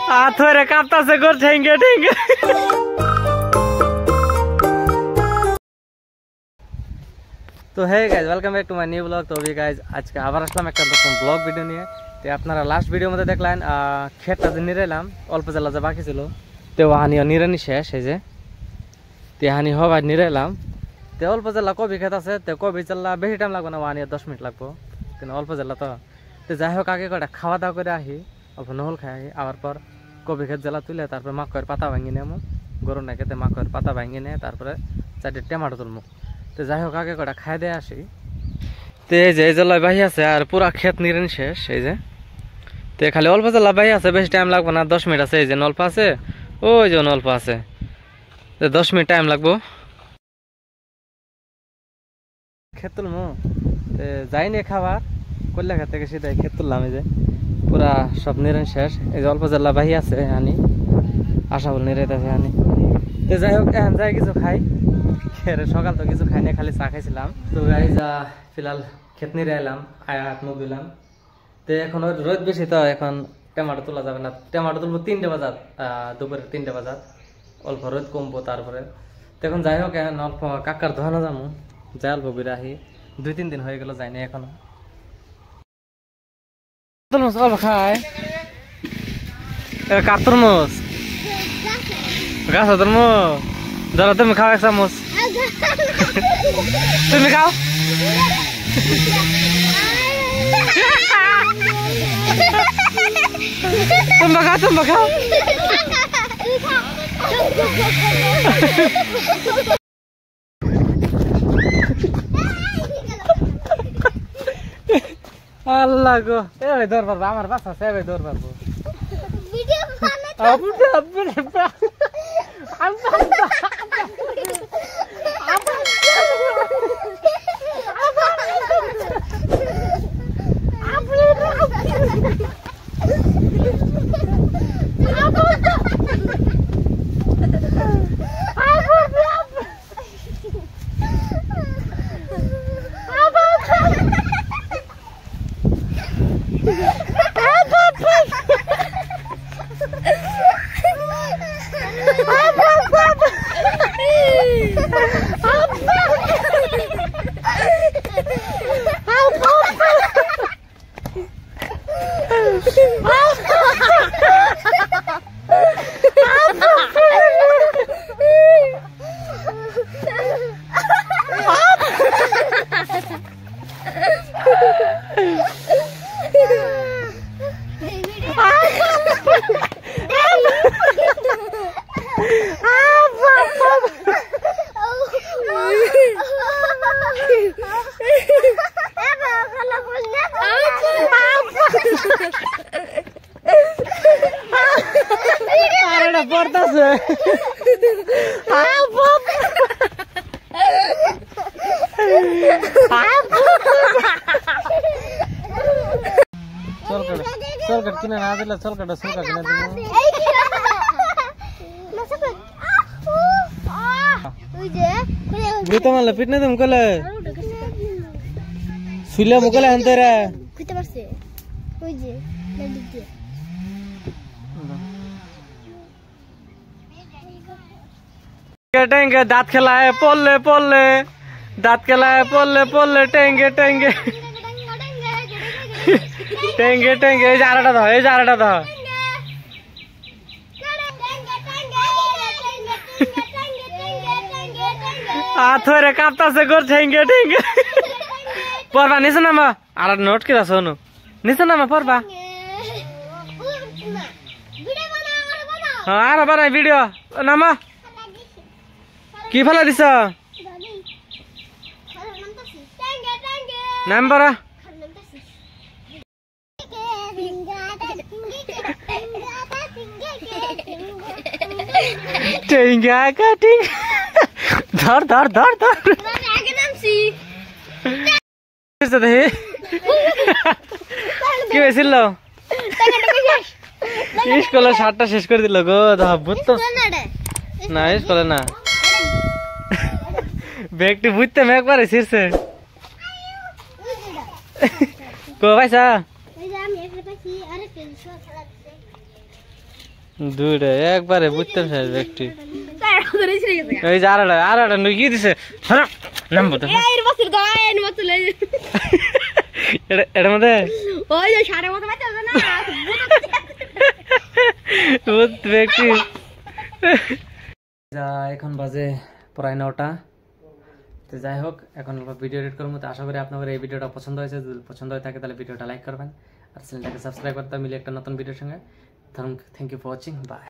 थोड़े कापता से गोर ठेंगे ठेंगे। तो है guys welcome back to my new blog. तो अभी गाइज आज के आবার আসলাম একটা নতুন ব্লগ ভিডিও নিয়ে। তো আপনারা লাস্ট ভিডিওর মধ্যে দেখলেন ক্ষেতটা যে নিরাইলাম অল্প জেলা যে বাকি ছিল তো হানিও নিরানি শেষ এই যে তে হানি হবাই নিরাইলাম। তো অল্প জেলা কবি ক্ষেত আছে তো কবি চাল্লা বেশি টাইম লাগবে না, হানিও 10 মিনিট লাগবো কিন্তু অল্প জেলা তো। তো যাই হোক আগে কটা খাওয়া দাওয়া করে আহি, অল্প নহল খাই আহি, আবার পর কবি ক্ষেত জেলা তুলে তারপরে মাকয়ের পাতা ভাঙি নেবো, গরু না খেতে মাকয়ের পাতা ভাঙি নিয়ে তারপরে 4টে টমেটো তুলবো। তো যাই হোক আগে কটা খাই দিয়ে আসি। তো এই যে এই জেলায় বাহি আছে আর পুরা ক্ষেত নিরানি শেষ এই যে। তো খালি অল্প জেলা বাহি আছে, বেশি টাইম লাগবে না, 10 মিনিট আছে। এই যে নলপা আছে, ওই যে নলপা আছে, 10 মিনিট টাইম লাগবো ক্ষেত তুলবো। যাইনি খাবার করলে ক্ষেত থেকে সিধাই ক্ষেত তুললাম। এই যে পুরা সব নিরানি শেষ। এই যে অল্প জেলা বাহি আছে হানি, আশা বল নিরাইতেছে হানি। তো যাই হোক এখন যাই কিছু খাই, সকাল তো কিছু খাই না, খালি চা খাইছিলাম। তো গাইজ ফিলহাল ক্ষেত নিয়ে এলাম, আয়া হাত মুখ দিলাম। তো এখন রোদ বেশি তো এখন টমেটো তোলা যাবে না, টমেটো তুলবো 3টে বাজার, দুপুরে 3টে বাজার, অল্প রোদ কমবো তারপরে। তো এখন যাই হোক এখন অল্প কাকার ধোয়ানো যাবো, যাই অল্প ঘুরে আহি, 2-3 দিন হয়ে গেল যাইনি এখনো। তরমুজ খায় কার তরমুজ গাছ তরমুজ ধরো তুমি খাও 1 চামচ, তুমি খাও। তুমি খাও, তুমি খাও। আল্লাহ গো এ দৌড় পারবো, আমার বাচ্চা আছে এ দৌড় পারবো। চলকাট কিনে না দিলে চলকাটা চলকা কিনে দিব মারলে পিট না তুমি কলে শুইলে মুকলে আনতে রে কইতে পারছে ওই যে নদী দিয়ে टेंगे दांत खिलाए पोले पोले, दांत खिलाए पोले पोले, टेंगे टेंगे टेंगे टेंगे जाराटा दो, ये जाराटा दो। थोड़े कापता से गोर टेंगे टेंगे। परबा निसे नामा आरा नोट किरा सोनु निसे नामा परबा। हाँ आरा बना वीडियो नामा কি ফেলা দিছ নাম বড় টেঙ্গা কাটিং ধর ধর ধর ধর আগে নামছি কি হয়েছিল স্কুলে 7টা শেষ করে দিল গো বুঝতো না স্কুলে না ব্যাগটি বুঝতে মেঘ পারে শীর্ষে কো ভাইসা দুইটা একবারে বুঝতে পারছিস ব্যক্তি এই যে আরেকটা নুই কি দিছে নামবো তো এটার মধ্যে ব্যক্তি যা এখন বাজে প্রায় 9টা। তো যাই হোক এখন ভিডিও এডিট করবো। তো আশা করি আপনাদের এই ভিডিওটা পছন্দ হয়েছে। যদি পছন্দ হয়ে থাকে তাহলে ভিডিওটা লাইক করবেন আর চ্যানেলটাকে সাবস্ক্রাইব করতে মিলে একটা নতুন ভিডিওর সঙ্গে। Thank you for watching. By.